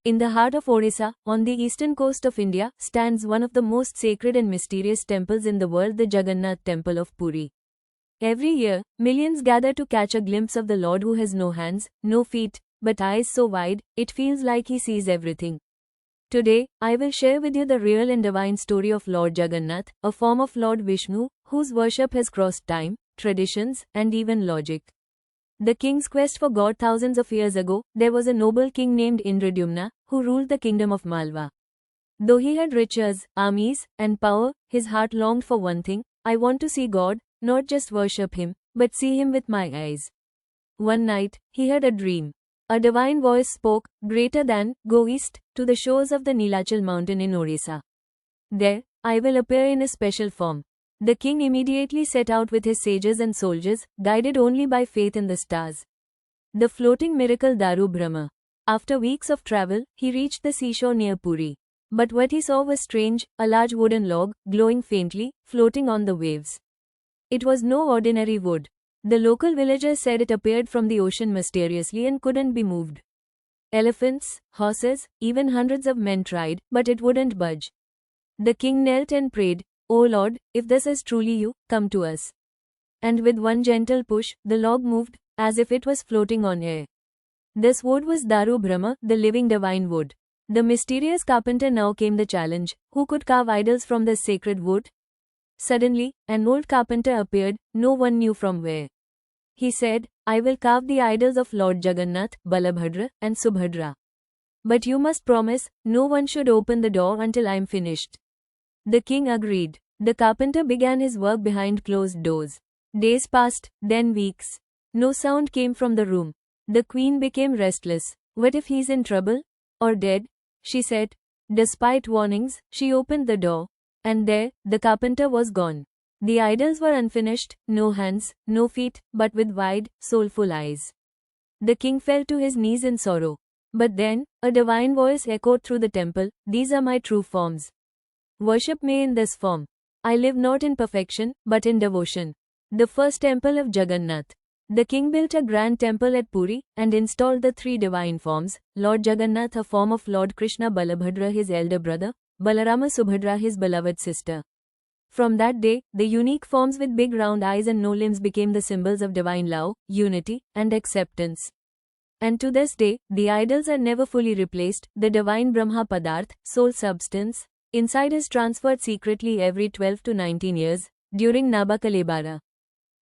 In the heart of Odisha, on the eastern coast of India, stands one of the most sacred and mysterious temples in the world, the Jagannath Temple of Puri. Every year, millions gather to catch a glimpse of the Lord who has no hands, no feet, but eyes so wide, it feels like he sees everything. Today, I will share with you the real and divine story of Lord Jagannath, a form of Lord Vishnu, whose worship has crossed time, traditions, and even logic. The king's quest for God. Thousands of years ago, there was a noble king named Indradyumna, who ruled the kingdom of Malwa. Though he had riches, armies, and power, his heart longed for one thing: I want to see God, not just worship him, but see him with my eyes. One night, he had a dream. A divine voice spoke, greater than, go east, to the shores of the Nilachal mountain in Odisha. There, I will appear in a special form. The king immediately set out with his sages and soldiers, guided only by faith in the stars. The floating miracle Daru Brahma. After weeks of travel, he reached the seashore near Puri. But what he saw was strange: a large wooden log, glowing faintly, floating on the waves. It was no ordinary wood. The local villagers said it appeared from the ocean mysteriously and couldn't be moved. Elephants, horses, even hundreds of men tried, but it wouldn't budge. The king knelt and prayed, O Lord, if this is truly you, come to us. And with one gentle push, the log moved, as if it was floating on air. This wood was Daru Brahma, the living divine wood. The mysterious carpenter. Now came the challenge: who could carve idols from this sacred wood? Suddenly, an old carpenter appeared, no one knew from where. He said, I will carve the idols of Lord Jagannath, Balabhadra, and Subhadra. But you must promise, no one should open the door until I am finished. The king agreed. The carpenter began his work behind closed doors. Days passed, then weeks. No sound came from the room. The queen became restless. What if he's in trouble? Or dead? She said. Despite warnings, she opened the door. And there, the carpenter was gone. The idols were unfinished, no hands, no feet, but with wide, soulful eyes. The king fell to his knees in sorrow. But then, a divine voice echoed through the temple, these are my true forms. Worship me in this form. I live not in perfection, but in devotion. The first temple of Jagannath. The king built a grand temple at Puri, and installed the three divine forms: Lord Jagannath, a form of Lord Krishna; Balabhadra, his elder brother; Balarama; Subhadra, his beloved sister. From that day, the unique forms with big round eyes and no limbs became the symbols of divine love, unity, and acceptance. And to this day, the idols are never fully replaced. The divine Brahma Padarth, soul substance, inside is transferred secretly every 12 to 19 years, during Nabakalebara.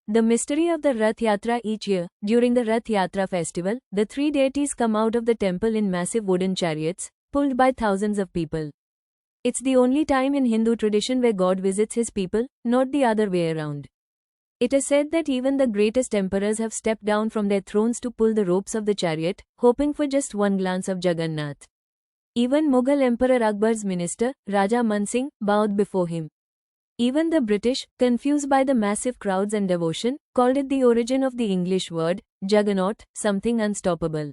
The mystery of the Rath Yatra. Each year, during the Rath Yatra festival, the three deities come out of the temple in massive wooden chariots, pulled by thousands of people. It's the only time in Hindu tradition where God visits his people, not the other way around. It is said that even the greatest emperors have stepped down from their thrones to pull the ropes of the chariot, hoping for just one glance of Jagannath. Even Mughal Emperor Akbar's minister, Raja Man Singh, bowed before him. Even the British, confused by the massive crowds and devotion, called it the origin of the English word, Juggernaut, something unstoppable.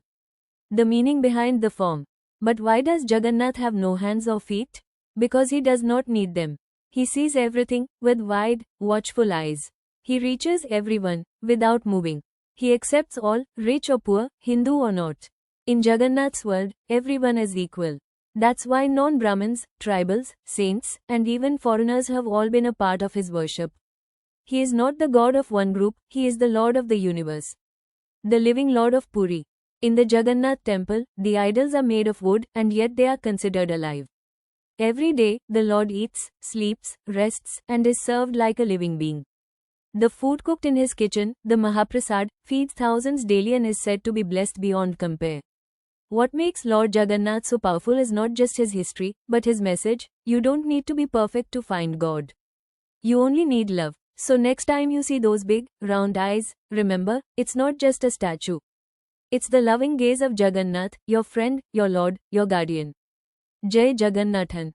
The meaning behind the form. But why does Jagannath have no hands or feet? Because he does not need them. He sees everything, with wide, watchful eyes. He reaches everyone, without moving. He accepts all, rich or poor, Hindu or not. In Jagannath's world, everyone is equal. That's why non-Brahmins, tribals, saints, and even foreigners have all been a part of his worship. He is not the god of one group, he is the Lord of the universe. The living Lord of Puri. In the Jagannath temple, the idols are made of wood, and yet they are considered alive. Every day, the Lord eats, sleeps, rests, and is served like a living being. The food cooked in his kitchen, the Mahaprasad, feeds thousands daily and is said to be blessed beyond compare. What makes Lord Jagannath so powerful is not just his history, but his message: you don't need to be perfect to find God. You only need love. So next time you see those big, round eyes, remember, it's not just a statue. It's the loving gaze of Jagannath, your friend, your Lord, your guardian. Jai Jagannathan.